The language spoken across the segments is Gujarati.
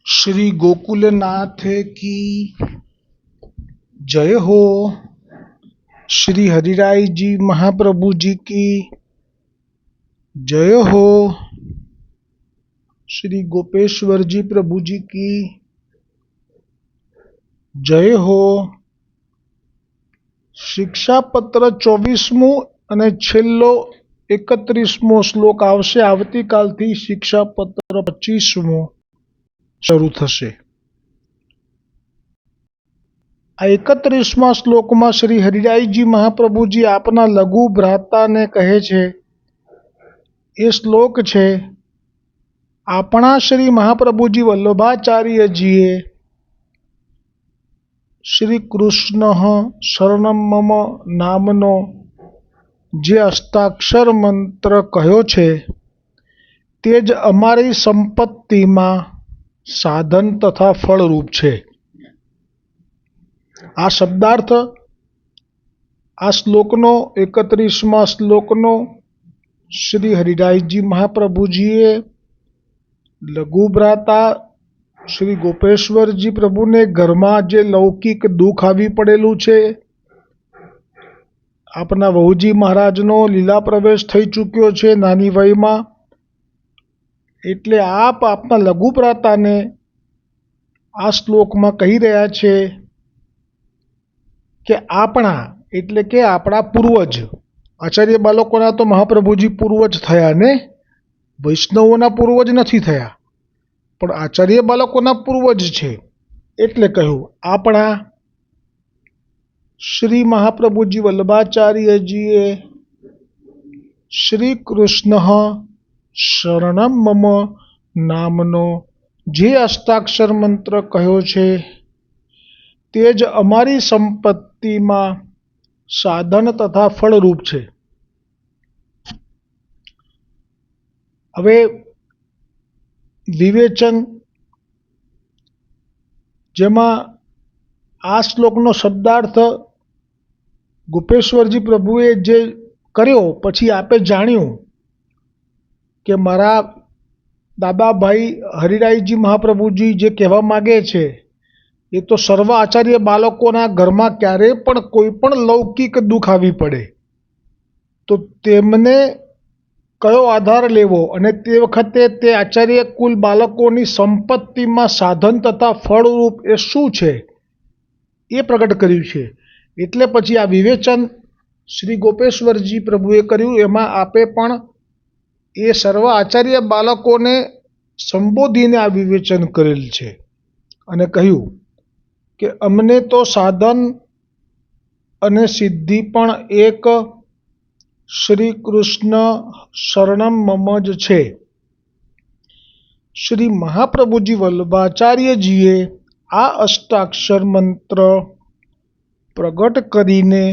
श्री गोकुलनाथ की जय हो। श्री हरिराय जी महाप्रभु जी की जय हो। श्री गोपेश्वर जी प्रभु जी की जय हो। शिक्षापत्र 24મું અને છેલ્લો 31મો શ્લોક આવશે। આવતીકાલથી શિક્ષાપત્ર 25મું શરૂ થશે। આ 31મા શ્લોકમાં શ્રી હરિરાયજી મહાપ્રભુજી આપના લઘુ ભ્રાતાને કહે છે। એ શ્લોક છે આપણા શ્રી મહાપ્રભુજી વલ્લભાચાર્યજીએ શ્રી કૃષ્ણ શરણમ મમ નામનો જે અષ્ટાક્ષર મંત્ર કહ્યો છે તે જ અમારી સંપત્તિમાં સાધન તથા ફળરૂપ છે। આ શબ્દાર્થ આ શ્લોકનો 31મા શ્લોકનો શ્રી હરિરાયજી મહાપ્રભુજીએ લઘુ ભ્રાતા શ્રી ગોપેશ્વરજી પ્રભુને ઘરમાં જે લૌકિક દુઃખ આવી પડેલું છે, આપના વહુજી મહારાજનો લીલા પ્રવેશ થઈ ચૂક્યો છે નાની વયમાં, એટલે આપ આપના લઘુ ભ્રાતાને આ શ્લોકમાં કહી રહ્યા છે કે આપણા એટલે કે આપણા પૂર્વજ, આચાર્ય બાલકોના તો મહાપ્રભુજી પૂર્વજ થયા ને, વૈષ્ણવોના પૂર્વજ નથી થયા, પણ આચાર્ય બાલકોના પૂર્વજ છે। એટલે કહ્યું આપણા શ્રી મહાપ્રભુજી વલ્લભાચાર્યજીએ શ્રી કૃષ્ણ શરણમ મમ નામનો જે અષ્ટાક્ષર મંત્ર કહ્યો છે તે જ અમારી સંપત્તિમાં સાધન તથા ફળરૂપ છે। હવે વિવેચન, જેમાં આ શ્લોકનો શબ્દાર્થ ગોપેશ્વરજી પ્રભુએ જે કર્યો પછી આપે જાણ્યું કે મારા દાદાભાઈ હરિરાયજી મહાપ્રભુજી જે કહેવા માગે છે એ તો સર્વ આચાર્ય બાળકોના ઘરમાં ક્યારેય પણ કોઈ પણ લૌકિક દુઃખ આવી પડે તો તેમને કયો આધાર લેવો, અને તે વખતે તે આચાર્ય કુલ બાળકોની સંપત્તિમાં સાધન તથા ફળરૂપ એ શું છે એ પ્રગટ કર્યું છે। એટલે પછી આ વિવેચન શ્રી ગોપેશ્વરજી પ્રભુએ કર્યું, એમાં આપે પણ એ સર્વ આચાર્ય બાળકોને સંબોધીને આ વિવેચન કરેલ છે અને કહ્યું કે અમને તો સાધન અને સિદ્ધિ પણ એક શ્રી કૃષ્ણ શરણમ મમ જ છે। શ્રી મહાપ્રભુજી વલ્લભાચાર્યજીએ આ અષ્ટાક્ષર મંત્ર પ્રગટ કરીને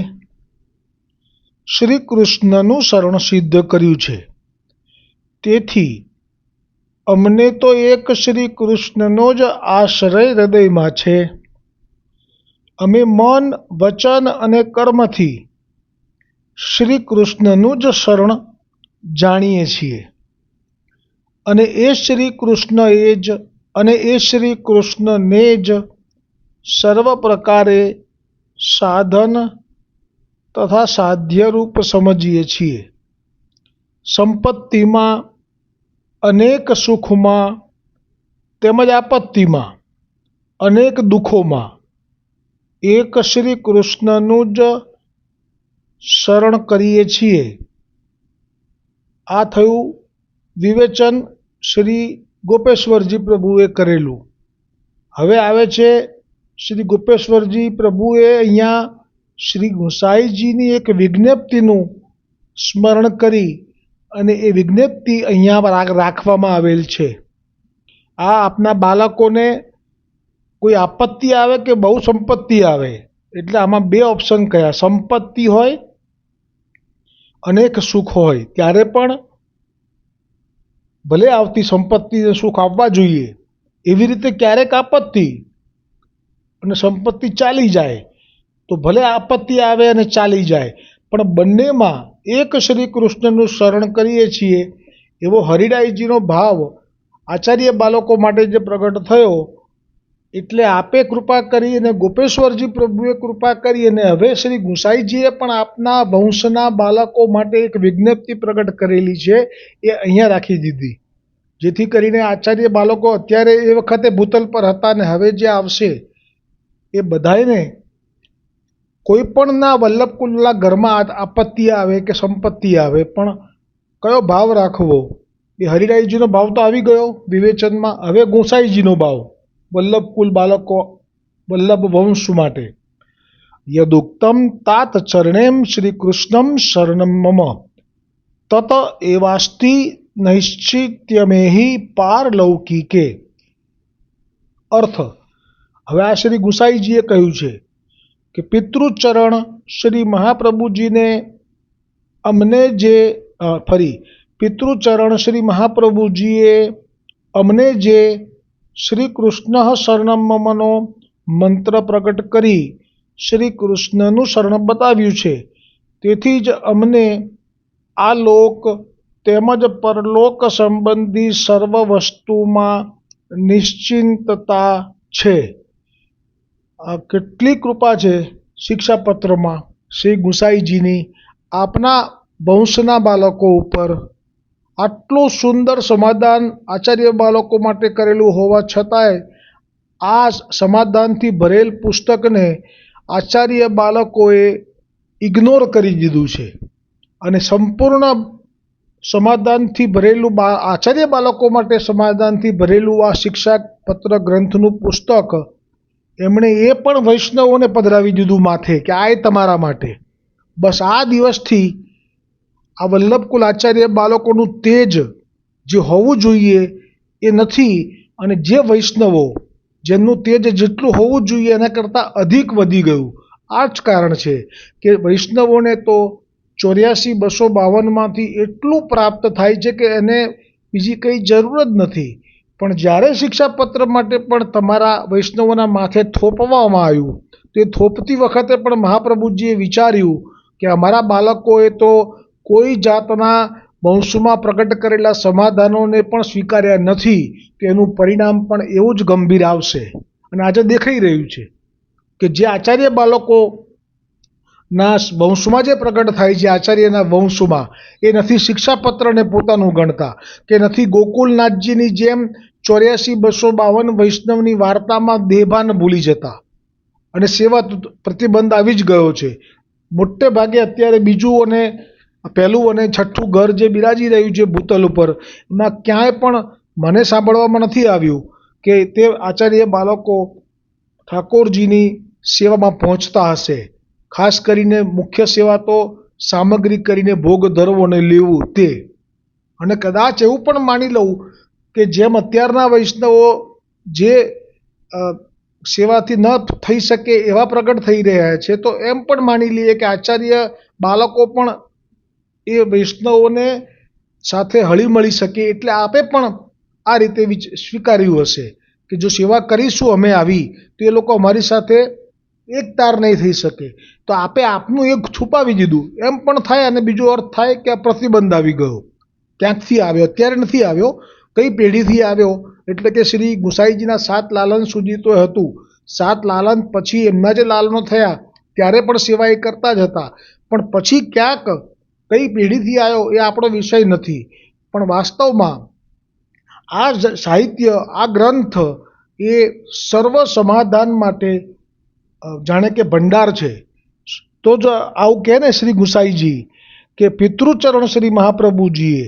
શ્રી કૃષ્ણનું શરણ સિદ્ધ કર્યું છે। તેથી અમને તો એક શ્રી કૃષ્ણનો જ આશ્રય હૃદયમાં છે। અમે મન, વચન અને કર્મથી શ્રી કૃષ્ણનું જ શરણ જાણીએ છીએ, અને એ શ્રી કૃષ્ણને જ સર્વ પ્રકારે સાધન તથા સાધ્યરૂપ સમજીએ છીએ। સંપત્તિમાં, અનેક સુખમાં તેમજ આપત્તિમાં, અનેક દુઃખોમાં એક શ્રી કૃષ્ણનું જ શરણ કરીએ છીએ। આ થયું વિવેચન શ્રી ગોપેશ્વરજી પ્રભુએ કરેલું। હવે આવે છે શ્રી ગોપેશ્વરજી પ્રભુએ અહીંયા શ્રી ગુસાઈજીની એક વિજ્ઞપ્તિનું સ્મરણ કરી અને એ વિજ્ઞપ્તિ અહીંયા રાખવામાં આવેલ છે। આ આપના બાળકોને કોઈ આપત્તિ આવે કે બહુ સંપત્તિ આવે, એટલે આમાં બે ઓપ્શન કયા, સંપત્તિ હોય અનેક સુખ હોય, ત્યારે પણ ભલે આવતી સંપત્તિ સુખ આવવા જોઈએ, એવી રીતે ક્યારેક આપત્તિ અને સંપત્તિ ચાલી જાય તો ભલે આપત્તિ આવે અને ચાલી જાય, પણ બંનેમાં એક શ્રી કૃષ્ણનું શરણ કરીએ છીએ એવો હરિરાયજીનો ભાવ આચાર્ય બાળકો માટે જે પ્રગટ થયો, એટલે આપે કૃપા કરી અને ગોપેશ્વરજી પ્રભુએ કૃપા કરી અને હવે શ્રી ગુસાઈજીએ પણ આપના વંશના બાળકો માટે એક વિજ્ઞપ્તિ પ્રગટ કરેલી છે, એ અહીંયા રાખી દીધી, જેથી કરીને આચાર્ય બાળકો અત્યારે એ વખતે ભૂતલ પર હતા અને હવે જે આવશે એ બધાને કોઈ પણના વલ્લભકુલના ઘરમાં આપત્તિ આવે કે સંપત્તિ આવે, પણ કયો ભાવ રાખવો, એ હરિરાયજીનો ભાવ તો આવી ગયો વિવેચનમાં, હવે ગોસાઈજીનો ભાવ વલ્લભકુલ બાળકો વલ્લભ વંશ માટે. યદુક્તમ તાત ચરણેમ શ્રી કૃષ્ણમ શરણમ મમ તત એવાસ્તિ નૈશ્ચિત્યમેહિ પારલૌકિકે. અર્થ, હવે આ શ્રી ગુસાઈજીએ કહ્યું છે કે પિતૃચરણ શ્રી મહાપ્રભુજીને અમને જે પિતૃચરણ શ્રી મહાપ્રભુજીએ અમને જે શ્રી કૃષ્ણ શરણમ મમનો મંત્ર પ્રગટ કરી શ્રી કૃષ્ણનું શરણ બતાવ્યું છે, તેથી જ અમને આ લોક તેમજ પરલોક સંબંધી સર્વ વસ્તુમાં નિશ્ચિંતતા છે. કેટલી કૃપા છે શિક્ષાપત્રમાં શ્રી ગુસાઈજીની આપના વંશના બાળકો ઉપર. આટલું સુંદર સમાધાન આચાર્ય બાળકો માટે કરેલું હોવા છતાંય આ સમાધાનથી ભરેલ પુસ્તકને આચાર્ય બાળકોએ ઇગ્નોર કરી દીધું છે અને સંપૂર્ણ સમાધાનથી ભરેલું આચાર્ય બાળકો માટે સમાધાનથી ભરેલું આ શિક્ષાપત્ર ગ્રંથનું પુસ્તક એમણે એ પણ વૈષ્ણવોને પધરાવી દીધું માથે કે આ એ તમારા માટે. બસ આ દિવસથી આ વલ્લભકુલ આચાર્ય બાળકોનું તેજ જે હોવું જોઈએ એ નથી, અને જે વૈષ્ણવો જેમનું તેજ જેટલું હોવું જોઈએ એના કરતાં અધિક વધી ગયું. આ જ કારણ છે કે વૈષ્ણવોને તો 84,252માંથી એટલું પ્રાપ્ત થાય છે કે એને બીજી કંઈ જરૂર જ નથી. પણ જ્યારે શિક્ષાપત્ર માટે પણ તમારા વૈષ્ણવોના માથે થોપવામાં આવ્યું, તો એ થોપતી વખતે પણ મહાપ્રભુજીએ વિચાર્યું કે અમારા બાળકોએ તો કોઈ જાતના વંશમાં પ્રગટ કરેલા સમાધાનોને પણ સ્વીકાર્યા નથી, તો એનું પરિણામ પણ એવું જ ગંભીર આવશે. અને આજે દેખાઈ રહ્યું છે કે જે આચાર્ય બાળકોના વંશમાં જે પ્રગટ થાય છે, આચાર્યના વંશમાં, એ નથી શિક્ષાપત્રને પોતાનું ગણતા, કે નથી ગોકુલનાથજીની જેમ 84,252 વૈષ્ણવની વાર્તામાં દેહભાન ભૂલી જતા અને સેવા પ્રતિબંધ આવી જ ગયો છે. મોટે ભાગે અત્યારે બીજું અને પહેલું અને છઠ્ઠું ઘર જે બિરાજી રહ્યું છે ભૂતલ ઉપર, એમાં ક્યાંય પણ મને સાંભળવામાં નથી આવ્યું કે તે આચાર્ય બાળકો ઠાકોરજીની સેવામાં પહોંચતા હશે. ખાસ કરીને મુખ્ય સેવા તો સામગ્રી કરીને ભોગ ધરવો અને લેવું તે. અને કદાચ એવું પણ માની લઉં કે જેમ અત્યારના વૈષ્ણવો જે સેવાથી ન થઈ શકે એવા પ્રગટ થઈ રહ્યા છે, તો એમ પણ માની લઈએ કે આચાર્ય બાળકો પણ એ વૈષ્ણવોને સાથે હળી મળી શકે, એટલે આપે પણ આ રીતે સ્વીકાર્યું હશે કે જો સેવા કરીશું અમે આવી, તો એ લોકો અમારી સાથે એક તાર નહીં થઈ શકે. તો આપે આપનું એક છુપાવી દીધું એમ પણ થાય, અને બીજો અર્થ થાય કે આ પ્રતિબંધ આવી ગયો. ક્યાંકથી આવ્યો, અત્યારે નથી આવ્યો, કઈ પેઢીથી આવ્યો, એટલે કે શ્રી ગુસાઈજીના 7 લાલન સુધી તો હતું. 7 લાલન પછી એમના જે લાલનો થયા ત્યારે પણ સેવા એ કરતા જ હતા, પણ પછી ક્યાંક કઈ પેઢીથી આવ્યો એ આપણો વિષય નથી. પણ વાસ્તવમાં આ સાહિત્ય, આ ગ્રંથ એ સર્વ સમાધાન માટે જાણે કે ભંડાર છે. તો જ આવું કહે ને શ્રી ગુસાઈજી કે પિતૃચરણ શ્રી મહાપ્રભુજીએ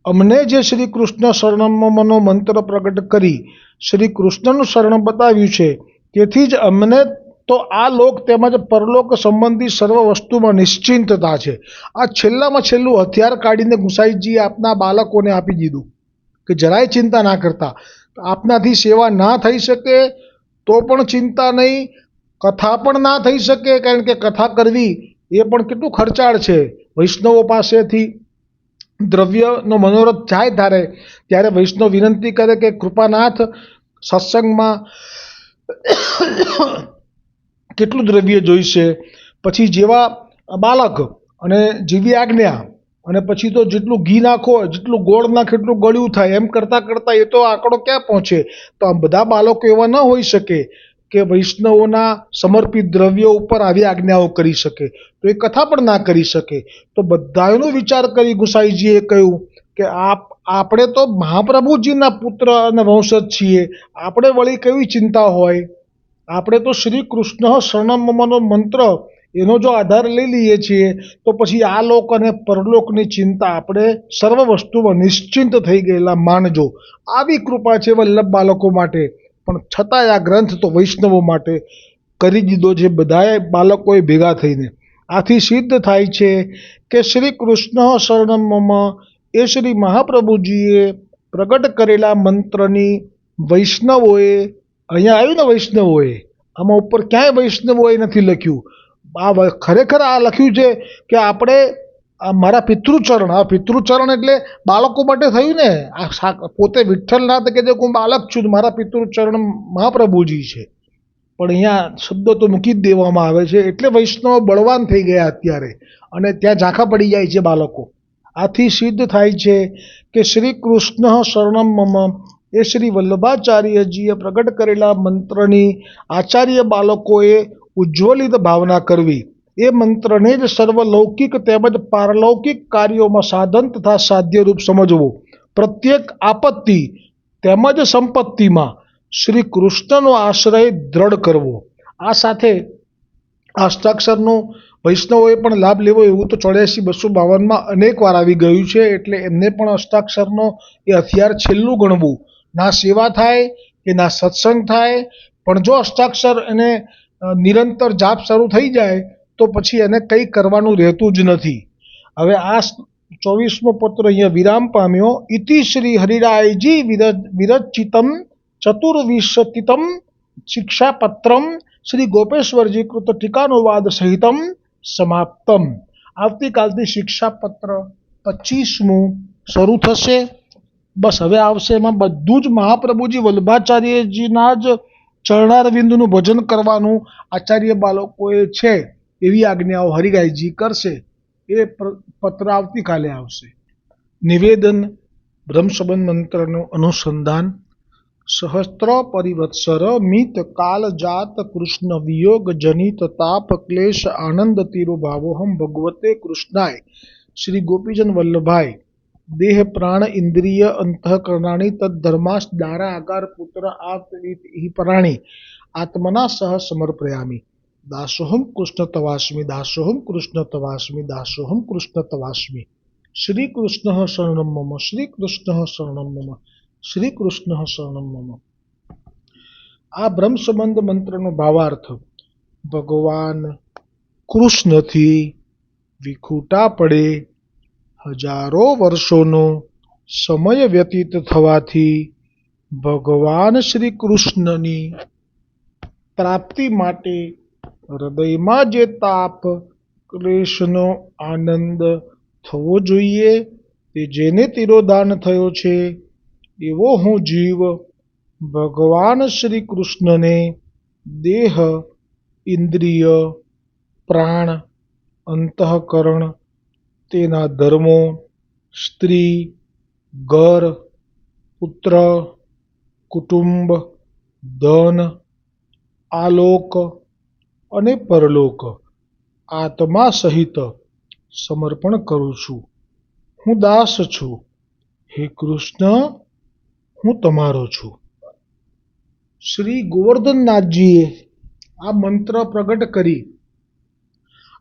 અમને જે શ્રી કૃષ્ણ શરણમનો મંત્ર પ્રગટ કરી શ્રી કૃષ્ણનું શરણ બતાવ્યું છે, તેથી જ અમને તો આ લોક તેમજ પરલોક સંબંધી સર્વ વસ્તુમાં નિશ્ચિંતતા છે. આ છેલ્લામાં છેલ્લું હથિયાર કાઢીને ગુસાઈજીએ આપના બાળકોને આપી દીધું કે જરાય ચિંતા ના કરતા. આપનાથી સેવા ના થઈ શકે તો પણ ચિંતા નહીં, કથા પણ ના થઈ શકે, કારણ કે કથા કરવી એ પણ કેટલું ખર્ચાળ છે. વૈષ્ણવો પાસેથી દ્રવ્યનો મનોરથ જાય ત્યારે વૈષ્ણવ વિનંતી કરે કે કૃપાનાથ સત્સંગમાં કેટલું દ્રવ્ય જોઈશે, પછી જેવા બાળક અને જેવી આજ્ઞા અને પછી તો જેટલું ઘી નાખો, જેટલું ગોળ નાખો એટલું ગળ્યું થાય, એમ કરતાં કરતાં એ તો આંકડો ક્યાં પહોંચે? તો આ બધા બાળકો એવા ન હોઈ શકે કે વૈષ્ણવોના સમર્પિત દ્રવ્યો ઉપર આવી આજ્ઞાઓ કરી શકે, તો એ કથા પણ ના કરી શકે. તો બધાનો વિચાર કરી ગુસાઈજીએ કહ્યું કે આપણે તો મહાપ્રભુજીના પુત્ર અને વંશજ છીએ, આપણે વળી કેવી ચિંતા હોય? આપણે તો શ્રી કૃષ્ણ શરણમ મમનો મંત્ર એનો જો આધાર લઈ લઈએ છીએ તો પછી આ લોક અને પરલોકની ચિંતા આપણે સર્વ વસ્તુમાં નિશ્ચિંત થઈ ગયેલા માનજો. આવી કૃપા છે વલ્લભ બાળકો માટે. પણ છતાંય આ ગ્રંથ તો વૈષ્ણવો માટે કરી દીધો છે બધાએ બાળકોએ ભેગા થઈને. આથી સિદ્ધ થાય છે કે શ્રી કૃષ્ણ શરણમ મમ એ શ્રી મહાપ્રભુજીએ પ્રગટ કરેલા મંત્રની વૈષ્ણવોએ, અહીંયા આવ્યું ને વૈષ્ણવોએ, આમાં ઉપર ક્યાંય વૈષ્ણવોએ નથી લખ્યું. ખરેખર આ લખ્યું છે કે આપણે મારા પિતૃચરણ, આ પિતૃચરણ એટલે બાળકો માટે થયું ને. આ પોતે વિઠ્ઠલનાથ કે જે હું બાળક છું, મારા પિતૃચરણ મહાપ્રભુજી છે. પણ અહીંયા શબ્દો તો મૂકી જ દેવામાં આવે છે, એટલે વૈષ્ણવ બળવાન થઈ ગયા અત્યારે, અને ત્યાં ઝાંખા પડી જાય છે બાળકો. આથી સિદ્ધ થાય છે કે શ્રી કૃષ્ણ શરણમ મમ એ શ્રી વલ્લભાચાર્યજીએ પ્રગટ કરેલા મંત્રની આચાર્ય બાળકોએ ઉજ્જવલિત ભાવના કરવી. એ મંત્રને જ સર્વલૌકિક તેમજ પારલૌકિક કાર્યોમાં સાધન તથા સાધ્યરૂપ સમજવું. પ્રત્યેક આપત્તિ તેમજ સંપત્તિમાં શ્રી કૃષ્ણનો આશ્રય દ્રઢ કરવો. આ સાથે અષ્ટાક્ષરનો વૈષ્ણવોએ પણ લાભ લેવો એવું તો 84-252 અનેક વાર આવી ગયું છે, એટલે એમને પણ અષ્ટાક્ષરનો એ હથિયાર છેલ્લું ગણવું. ના સેવા થાય કે ના સત્સંગ થાય, પણ જો અષ્ટાક્ષર એને નિરંતર જાપ શરૂ થઈ જાય તો પછી એને કંઈ કરવાનું રહેતું જ નથી. હવે આ 24મો પત્ર અહીંયા વિરામ પામ્યો. ઇતિ શ્રી હરિરાયજી વિરચિતમ ચતુર્વિંશતિતમ શિક્ષાપત્રમ શ્રી ગોપેશ્વરજી કૃત ટીકાનુવાદ સહિતમ સમાપ્તમ. આવતીકાલથી શિક્ષાપત્ર 25મું શરૂ થશે. બસ હવે આવશે એમાં બધું જ મહાપ્રભુજી વલ્લભાચાર્યજીના જ ચરણારવિંદનું ભજન કરવાનું આચાર્ય બાળકોએ છે એવી આજ્ઞાઓ હરિરાયજી કરશે. એ પત્ર આવતીકાલે આવશે. નિવેદન બ્રહ્મસંબંધ મંત્રનું અનુસંધાન. સહસ્ત્ર પરિવત્સર મિત કાલ જાત કૃષ્ણ વિયોગ જનિત તાપ ક્લેશ આનંદ તિરુભાવોહમ ભગવતે કૃષ્ણાય શ્રી ગોપીજન વલ્લભાય દેહ પ્રાણ ઇન્દ્રિય અંતઃકરણાની તદ્ધર્માસ દારા આકાર પુત્ર આપ પરાણી આત્મના સહ સમર્પયામી. દાસોહમ કૃષ્ણ તવાસ્મી, દાસોહમ કૃષ્ણ તવાસ્મી, દાસોહમ કૃષ્ણ તવાસ્મી. શ્રી કૃષ્ણ શરણમ મમ, શ્રી કૃષ્ણ શરણમ મમ, શ્રી કૃષ્ણ શરણમ મમ. આ બ્રહ્મસંબંધ મંત્રનો ભાવાર્થ. ભગવાન કૃષ્ણથી વિખૂટા પડે હજારો વર્ષોનો સમય વ્યતીત થવાથી ભગવાન શ્રી કૃષ્ણની પ્રાપ્તિ માટે હૃદયમાં જે તાપ ક્લેશનો આનંદ થવો જોઈએ તે જેને તિરોધાન થયો છે એવો હું જીવ ભગવાન શ્રી કૃષ્ણને દેહ, ઇન્દ્રિય, પ્રાણ, અંતઃકરણ, તેના ધર્મો, સ્ત્રી, ઘર, પુત્ર, કુટુંબ, ધન, આલોક અને પરલોક આત્મા સહિત સમર્પણ કરું છું. હું દાસ છું. હે કૃષ્ણ, હું તમારો છું. શ્રી ગોવર્ધનનાથજીએ આ મંત્ર પ્રગટ કરી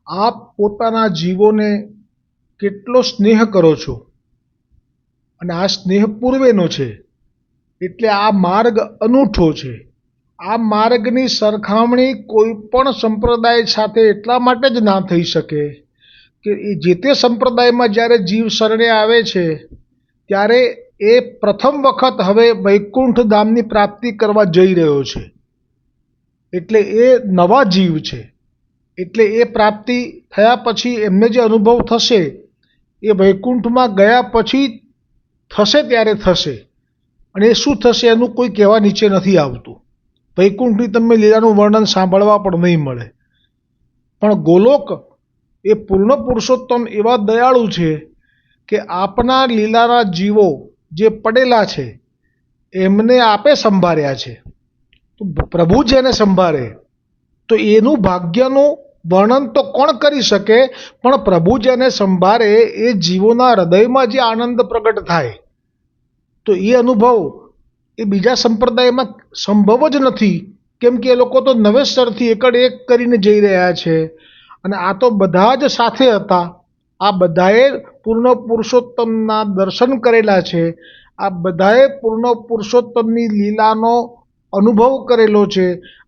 આપ પોતાના જીવોને કેટલો સ્નેહ કરો છો, અને આ સ્નેહ પૂર્વેનો છે, એટલે આ માર્ગ અનૂઠો છે. આ માર્ગની સરખામણી કોઈ પણ સંપ્રદાય સાથે એટલા માટે જ ના થઈ શકે કે જે તે સંપ્રદાયમાં જ્યારે જીવ શરણે આવે છે ત્યારે એ પ્રથમ વખત હવે વૈકુંઠ ધામની પ્રાપ્તિ કરવા જઈ રહ્યો છે, એટલે એ નવા જીવ છે. એટલે એ પ્રાપ્તિ થયા પછી એમને જે અનુભવ થશે એ વૈકુંઠમાં ગયા પછી થશે ત્યારે થશે, અને એ શું થશે એનું કોઈ કહેવા નીચે નથી આવતું. વૈકુંઠની તમે લીલાનું વર્ણન સાંભળવા પણ નહીં મળે. પણ ગોલોક એ પૂર્ણ પુરુષોત્તમ એવા દયાળુ છે કે આપના લીલાના જીવો જે પડેલા છે એમને આપે સંભાળ્યા છે. તો પ્રભુ જેને સંભાળે તો એનું ભાગ્યનું વર્ણન તો કોણ કરી શકે, પણ પ્રભુ જેને સંભાળે એ જીવોના હૃદયમાં જે આનંદ પ્રગટ થાય તો એ અનુભવ એ બીજા સંપ્રદાયમાં સંભવ જ નથી. કેમ કે એ લોકો તો નવેસરથી એકડ એક કરીને જઈ રહ્યા છે અને આ તો બધા જ સાથે હતા. આ બધાએ પૂર્ણ પુરુષોત્તમના દર્શન કરેલા છે. આ બધાએ પૂર્ણ પુરુષોત્તમની લીલાનો અનુભવ કરેલો છે.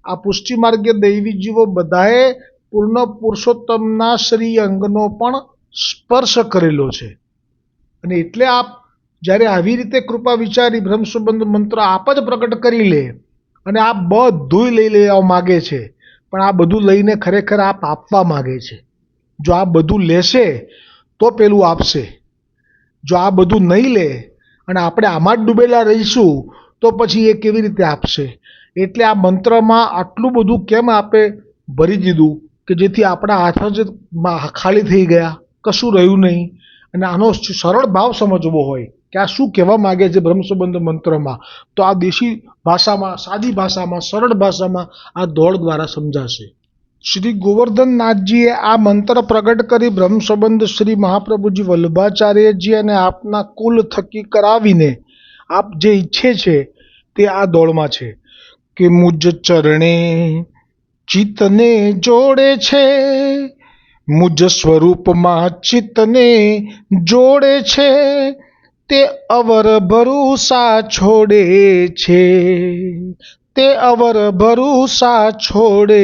આ પુષ્ટિ માર્ગે દૈવી જીવો બધાએ પૂર્ણ પુરુષોત્તમના શ્રી અંગનો પણ સ્પર્શ કરેલો છે. અને એટલે આપ જ્યારે આવી રીતે કૃપા વિચારી બ્રહ્મ સંબંધ મંત્ર આપ જ પ્રગટ કરી લે અને આ બધું લઈ લેવા માગે છે, પણ આ બધું લઈને ખરેખર આપ આપવા માગે છે. જો આ બધું લેશે તો પેલું આપશે. જો આ બધું નહીં લે અને આપણે આમાં જ ડૂબેલા રહીશું તો પછી એ કેવી રીતે આપશે. એટલે આ મંત્રમાં આટલું બધું કેમ આપે ભરી દીધું કે જેથી આપણા હાથ જ ખાલી થઈ ગયા, કશું રહ્યું નહીં. અને આનો સરળ ભાવ સમજવો હોય કે આ શું કહેવા માગે છે બ્રહ્મ સંબંધ મંત્રમાં, તો આ દેશી ભાષામાં, સાદી ભાષામાં, સરળ ભાષામાં આ દોડ દ્વારા સમજાશે. શ્રી ગોવર્ધનનાથજીએ આ મંત્ર પ્રગટ કરી બ્રહ્મ સંબંધ શ્રી મહાપ્રભુજી વલ્લભાચાર્યજી અને આપના કુલ થકી કરાવીને આપ જે ઈચ્છે છે તે આ દોડમાં છે કે મુજ ચરણે ચિત્તને જોડે છે, મુજ સ્વરૂપમાં ચિત્તને જોડે છે, તે અવર ભરોસા છોડે છે, તે અવર ભરોસા છોડે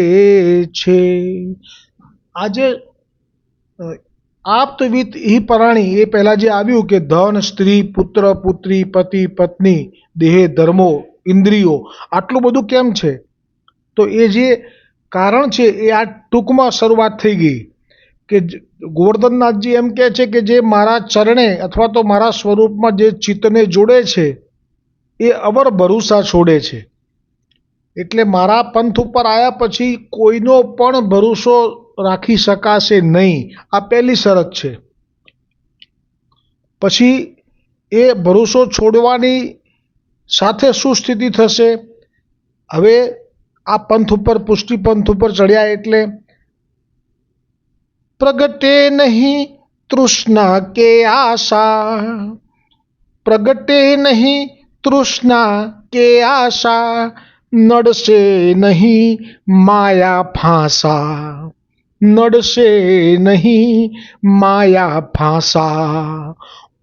છે. આજે આપ્તવિત ઈ પરાણી એ પહેલાં જે આવ્યું કે ધન, સ્ત્રી, પુત્ર, પુત્રી, પતિ, પત્ની, દેહ, ધર્મો, ઇન્દ્રિયો, આટલું બધું કેમ છે? તો એ જે કારણ છે એ આ ટૂંકમાં શરૂઆત થઈ ગઈ કે ગોવર્ધનનાથજી એમ કહે છે કે જે મારા ચરણે અથવા તો મારા સ્વરૂપમાં જે ચિત્તને જોડે છે એ અવર ભરોસા છોડે છે. એટલે મારા પંથ ઉપર આવ્યા પછી કોઈનો પણ ભરોસો રાખી શકાશે નહીં. આ પહેલી શરત છે. પછી એ ભરોસો છોડવાની સાથે શું સ્થિતિ થશે? હવે આ પંથ ઉપર, પુષ્ટિ પંથ ઉપર ચડ્યા એટલે પ્રગટે નહીં તૃષ્ણા કે આશા, પ્રગટે નહીં તૃષ્ણા કે આશા, નડશે નહીં માયા ફાંસા, નડશે નહીં માયા ફાંસા.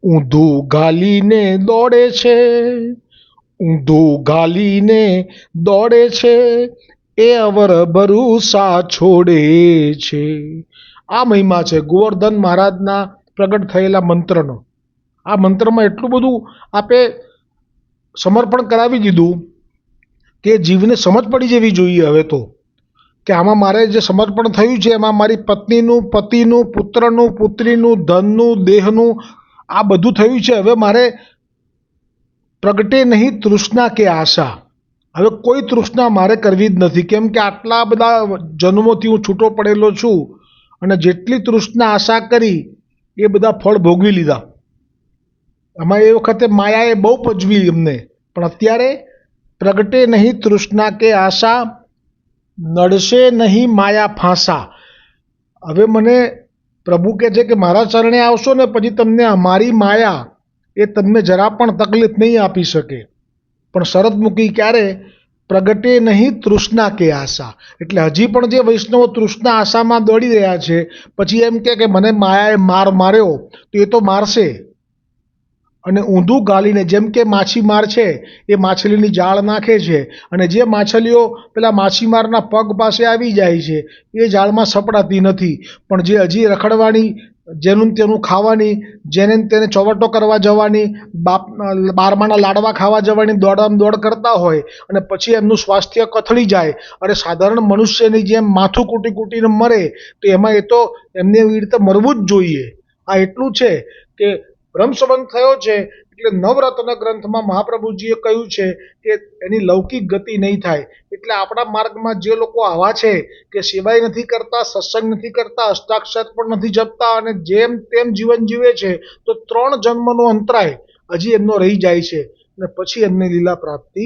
ઊંધું ગાલીને દોડે છે, ઊંધું ગાલીને દોડે છે, એ અવર ભરોસા છોડે છે. આ મહિમા છે ગોવર્ધન મહારાજના પ્રગટ થયેલા મંત્રનો. આ મંત્રમાં એટલું બધું આપે સમર્પણ કરાવી દીધું કે જીવને સમજ પડી જવી જોઈએ હવે તો કે આમાં મારે જે સમર્પણ થયું છે એમાં મારી પત્નીનું, પતિનું, પુત્રનું, પુત્રીનું, ધનનું, દેહનું આ બધું થયું છે. હવે મારે પ્રગટે નહીં તૃષ્ણા કે આશા, હવે કોઈ તૃષ્ણા મારે કરવી જ નથી. કેમ કે આટલા બધા જન્મોથી હું છૂટો પડેલો છું અને જેટલી તૃષ્ણા આશા કરી એ બધા ફળ ભોગવી લીધા. આમાં એ વખતે માયાએ બહુ પજવી એમને, પણ અત્યારે પ્રગટે નહીં તૃષ્ણા કે આશા, નડશે નહીં માયા ફાંસા. હવે મને પ્રભુ કહે છે કે મારા ચરણે આવશો ને પછી તમને અમારી માયા એ તમને જરા પણ તકલીફ નહીં આપી શકે. પણ શરત મૂકી ક્યારે? પ્રગટે નહીં તૃષ્ણા કે આશા. એટલે હજી પણ જે વૈષ્ણવો તૃષ્ણા આશામાં દોડી રહ્યા છે પછી એમ કે મને માયાએ માર માર્યો તો એ તો મારશે. અને ઊંધું ગાલીને, જેમ કે માછીમાર છે એ માછલીની જાળ નાખે છે અને જે માછલીઓ પેલા માછીમારના પગ પાસે આવી જાય છે એ જાળમાં સપડાતી નથી, પણ જે હજી રખડવાની, જેનું તેનું ખાવાની, જેને તેને ચોવટો કરવા જવાની, બારમાના લાડવા ખાવા જવાની દોડમ દોડ કરતા હોય અને પછી એમનું સ્વાસ્થ્ય કથળી જાય અને સાધારણ મનુષ્યની જેમ માથું કૂટી કૂટીને મરે તો એમાં એ તો એમને એવી રીતે મરવું જ જોઈએ. આ એટલું છે કે બ્રહ્મ સંબંધ થયો છે એટલે નવરત્ન ગ્રંથમાં મહાપ્રભુજીએ કહ્યું છે કે એની લૌકિક ગતિ નહીં થાય. એટલે આપણા માર્ગમાં જે લોકો આવા છે કે સેવાય નથી કરતા, સત્સંગ નથી કરતા, અષ્ટાક્ષર પણ નથી જપતા અને જેમ તેમ જીવન જીવે છે, તો 3 જન્મનો અંતરાય હજી એમનો રહી જાય છે અને પછી એમને લીલા પ્રાપ્તિ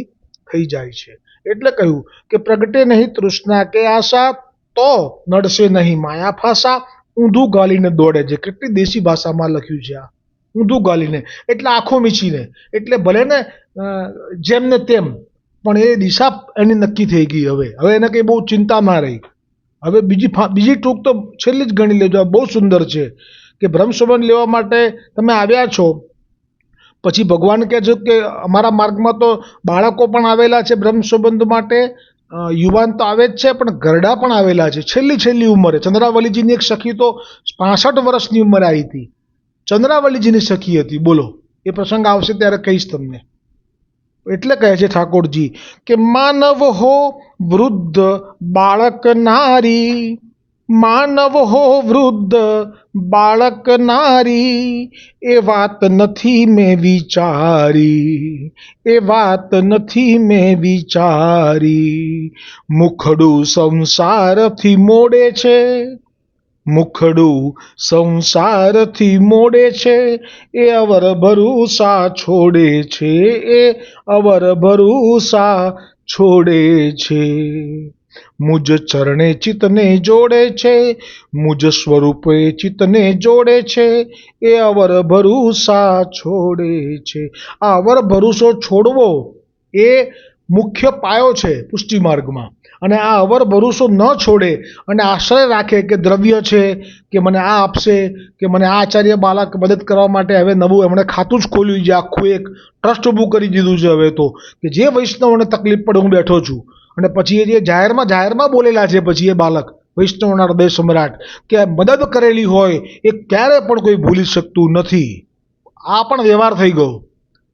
થઈ જાય છે. એટલે કહ્યું કે પ્રગટે નહીં તૃષ્ણા કે આશા, તો નડશે નહીં માયા ફાસા. ઊંધું ગાલીને દોડે છે. કેટલી દેશી ભાષામાં લખ્યું છે આ. ઊંધું ગાલીને એટલે આંખો મીચીને, એટલે ભલે ને જેમ ને તેમ, પણ એ દિશા એની નક્કી થઈ ગઈ. હવે એને કંઈ બહુ ચિંતા ના રહી. હવે બીજી ટૂંક તો છેલ્લી જ ગણી લેજો. બહુ સુંદર છે કે બ્રહ્મ સંબંધ લેવા માટે તમે આવ્યા છો, પછી ભગવાન કહે છે કે અમારા માર્ગમાં તો બાળકો પણ આવેલા છે બ્રહ્મ સંબંધ માટે, યુવાન તો આવે જ છે, પણ ગરડા પણ આવેલા છે. છેલ્લી ઉંમરે ચંદ્રાવલીજીની એક સખી તો 65 વર્ષની ઉંમરે આવી હતી. ચંદ્રાવલીજીની સખી હતી. બોલો, એ પ્રસંગ આવશે ત્યારે કહીશ તમને. એટલે કહે છે ઠાકોરજી કે માનવ હો વૃદ્ધ બાળક નારી, માનવ હો વૃદ્ધ બાળક નારી, એ વાત નથી મેં વિચારી, એ વાત નથી મેં વિચારી. મુખડું સંસારથી મોડે છે, મુખડું સંસારથી મોડે છે, એ અવર ભરૂસા છોડે છે, એ અવર ભરૂસા છોડે છે. મુજ ચરણે ચિત્તને જોડે છે, મુજ સ્વરૂપે ચિત્તને જોડે છે, એ અવર ભરૂસા છોડે છે. આ અવર ભરૂસો છોડવો એ મુખ્ય પાયો છે પુષ્ટિ માર્ગમાં. અને આ અવર ભરૂસો ન છોડે અને આશ્રય રાખે કે દ્રવ્ય છે, કે મને આ આપશે, કે મને આ આચાર્ય બાલક મદદ કરવા માટે હવે નવું એમણે ખાતું જ ખોલ્યું છે, આખું એક ટ્રસ્ટ ઊભું કરી દીધું છે હવે તો, કે જે વૈષ્ણવને તકલીફ પડે હું બેઠો છું. અને પછી એ જે જાહેરમાં બોલેલા છે, પછી એ બાલક વૈષ્ણવના હૃદય સમ્રાટ, કે મદદ કરેલી હોય એ ક્યારે પણ કોઈ ભૂલી શકતું નથી. આ પણ વ્યવહાર થઈ ગયો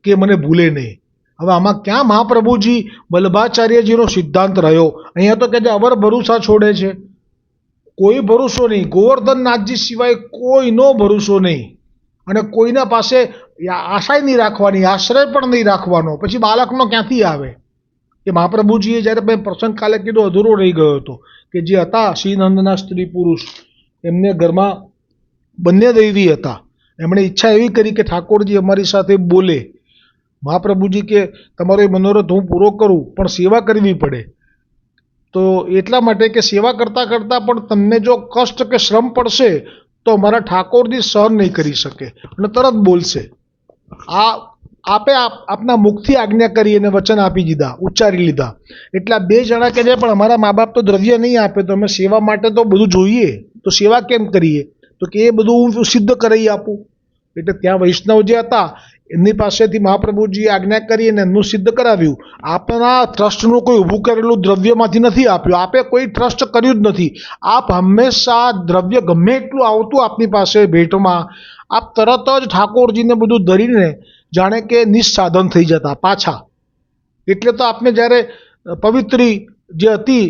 કે મને ભૂલે નહીં. હવે આમાં ક્યાં મહાપ્રભુજી વલ્લભાચાર્યજીનો સિદ્ધાંત રહ્યો? અહીંયા તો કે જે અવર ભરૂસા છોડે છે, કોઈ ભરોસો નહીં. ગોવર્ધનનાથજી સિવાય કોઈનો ભરોસો નહીં. અને કોઈના પાસે આશાય નહીં રાખવાની, આશ્રય પણ નહીં રાખવાનો. પછી બાળકનો ક્યાંથી આવે? એ મહાપ્રભુજીએ જ્યારે મેં પ્રસંગ કાલે કીધો અધૂરો રહી ગયો હતો, કે જે હતા શ્રીનંદના સ્ત્રી પુરુષ, એમને ઘરમાં બંને દૈવી હતા. એમણે ઈચ્છા એવી કરી કે ઠાકોરજી અમારી સાથે બોલે. મહાપ્રભુજી કે તમારો એ મનોરથ હું પૂરો કરું, પણ સેવા કરવી પડે. તો એટલા માટે કે સેવા કરતાં કરતાં પણ તમને જો કષ્ટ કે શ્રમ પડશે તો અમારા ઠાકોરજી સહન નહીં કરી શકે અને તરત બોલશે. આપે આપના મુખથી આજ્ઞા કરી અને વચન આપી દીધા, ઉચ્ચારી લીધા. એટલા 2 જણા કે જે પણ અમારા મા બાપ તો દ્રવ્ય નહીં આપે, તો અમે સેવા માટે તો બધું જોઈએ, તો સેવા કેમ કરીએ? તો કે એ બધું હું સિદ્ધ કરાવી આપું. એટલે ત્યાં વૈષ્ણવ જે હતા એમની પાસેથી મહાપ્રભુજીએ આજ્ઞા કરી અને એમનું સિદ્ધ કરાવ્યું. આપના ટ્રસ્ટનું કોઈ ઊભું કરેલું દ્રવ્યમાંથી નથી આપ્યું, આપે કોઈ ટ્રસ્ટ કર્યું જ નથી. આપ હંમેશા દ્રવ્ય ગમે એટલું આવતું આપની પાસે ભેટમાં, આપ તરત જ ઠાકોરજીને બધું ધરીને જાણે કે નિસ્સાધન થઈ જતા પાછા. એટલે તો આપને જ્યારે પવિત્રી જે હતી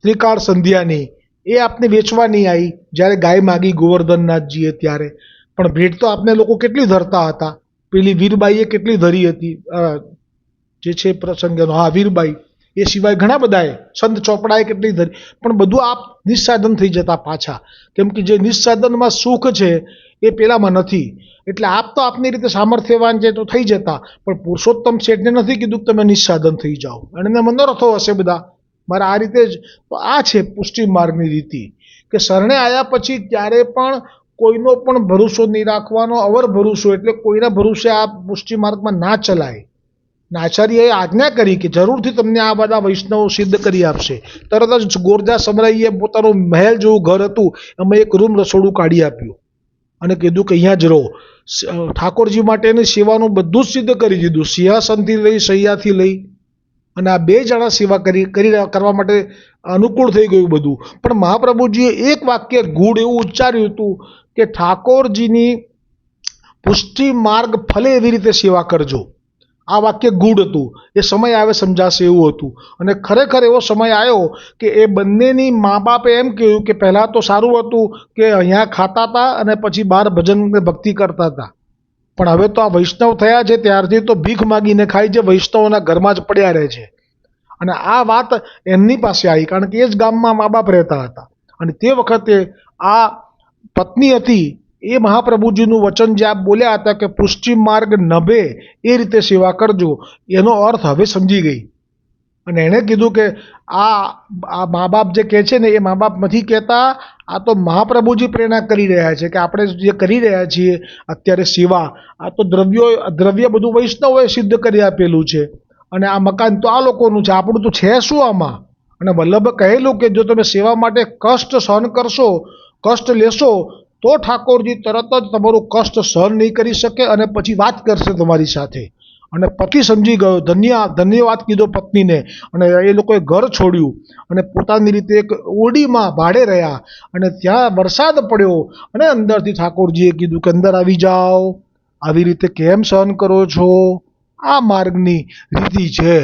ત્રિકાળ સંધ્યાની, એ આપને વેચવા નહીં આવી. જ્યારે ગાય માગી ગોવર્ધનનાથજીએ ત્યારે પણ ભેટ તો આપને લોકો કેટલી ધરતા હતા. પેલી વીરબાઈએ કેટલી ધરી હતી, જે છે પ્રસંગનો, હા વીરબાઈ, એ સિવાય ઘણા બધાએ, સંત ચોપડાએ કેટલી ધરી. પણ બધું આપ નિસ્સાધન થઈ જતા પાછા, કેમ કે જે નિસ્સાધનમાં સુખ છે એ પેલામાં નથી. એટલે આપ તો આપની રીતે સામર્થ્યવાન છે તો થઈ જતા, પણ પુરુષોત્તમ શેઠને નથી કીધું કે તમે નિસ્સાધન થઈ જાઓ. અને એને મનોરથો હશે બધા મારા આ રીતે જ. તો આ છે પુષ્ટિ માર્ગની રીતિ, કે શરણે આવ્યા પછી ક્યારે પણ કોઈનો પણ ભરોસો નહીં રાખવાનો. અવર ભરોસો એટલે કોઈના ભરોસે આ પુષ્ટિ માર્ગમાં ના ચલાય. આચાર્યએ આજ્ઞા કરી કે જરૂરથી તમને આ બધા વૈષ્ણવો સિદ્ધ કરી આપશે. તરત જ ગોરધા સમરાઈએ પોતાનું મહેલ જેવું ઘર હતું, એમાં એક રૂમ રસોડું કાઢી આપ્યું અને કીધું કે અહીંયા જ રહો. ઠાકોરજી માટેની સેવાનું બધું જ સિદ્ધ કરી દીધું, સિંહાસનથી લઈ શૈયાથી લઈ. અને આ 2 જણા સેવા કરવા માટે અનુકૂળ થઈ ગયું બધું. પણ મહાપ્રભુજીએ એક વાક્ય ગૂઢ એવું ઉચ્ચાર્યું હતું કે ઠાકોરજીની પુષ્ટિ માર્ગ ફલે એવી રીતે સેવા કરજો. આ વાક્ય ગૂઢ હતું. એ સમય આવે સમજાશે એવું હતું. અને ખરેખર એવો સમય આવ્યો કે એ બંનેની મા બાપે એમ કહ્યું કે પહેલાં તો સારું હતું કે અહીંયા ખાતા હતા અને પછી બહાર ભજન ભક્તિ કરતા હતા. પણ હવે તો આ વૈષ્ણવ થયા છે ત્યારથી તો ભીખ માગીને ખાય છે, વૈષ્ણવોના ઘરમાં જ પડ્યા રહે છે. અને આ વાત એમની પાસે આવી કારણ કે એ જ ગામમાં મા બાપ રહેતા હતા. અને તે વખતે આ પત્ની હતી એ મહાપ્રભુજીનું વચન જે આપ બોલ્યા હતા કે પુષ્ટિ માર્ગ નભે એ રીતે સેવા કરજો, એનો અર્થ હવે સમજી ગઈ. અને એણે કીધું કે આ મા બાપ જે કહે છે ને એ મા બાપ નથી કહેતા, આ તો મહાપ્રભુજી પ્રેરણા કરી રહ્યા છે કે આપણે જે કરી રહ્યા છીએ અત્યારે સેવા, આ તો દ્રવ્ય બધું વૈષ્ણવોએ સિદ્ધ કરી આપેલું છે. અને આ મકાન તો આ લોકોનું છે, આપણું તો છે શું આમાં. અને વલ્લભે કહેલું કે જો તમે સેવા માટે કષ્ટ સહન કરશો, કષ્ટ લેશો, તો ઠાકોરજી તરત જ તમારું કષ્ટ સહન નહીં કરી શકે અને પછી વાત કરશે તમારી સાથે. અને પતિ સમજી ગયો, ધન્યવાદ કીધો પત્નીને. અને એ લોકોએ ઘર છોડ્યું અને પોતાની રીતે એક ઓરડીમાં ભાડે રહ્યા. અને ત્યાં વરસાદ પડ્યો અને અંદરથી ઠાકોરજીએ કીધું કે અંદર આવી જાઓ, આવી રીતે કેમ સહન કરો છો? આ માર્ગની રીતિ છે.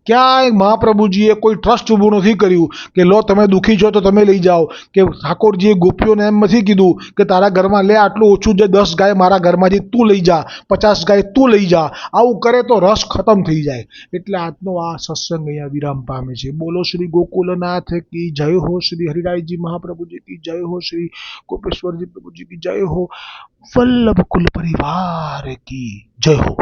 ક્યાંય મહાપ્રભુજીએ કોઈ ટ્રસ્ટ ઊભું નથી કર્યું કે લો તમે દુઃખી છો તો તમે લઈ જાઓ, કે ઠાકોરજીએ ગોપીઓને એમ નથી કીધું કે તારા ઘરમાં લે આટલું ઓછું છે, 10 ગાય મારા ઘરમાંથી તું લઈ જા, 50 ગાય તું લઈ જા. આવું કરે તો રસ ખતમ થઈ જાય. એટલે આજનો આ સત્સંગ અહીંયા વિરામ પામે છે. બોલો શ્રી ગોકુલનાથ કી જય હો, શ્રી હરિરાયજી મહાપ્રભુજી કી જય હો, શ્રી ગોપેશ્વરજી પ્રભુજી કી જય હો, વલ્લભ કુલ પરિવાર की जय हो।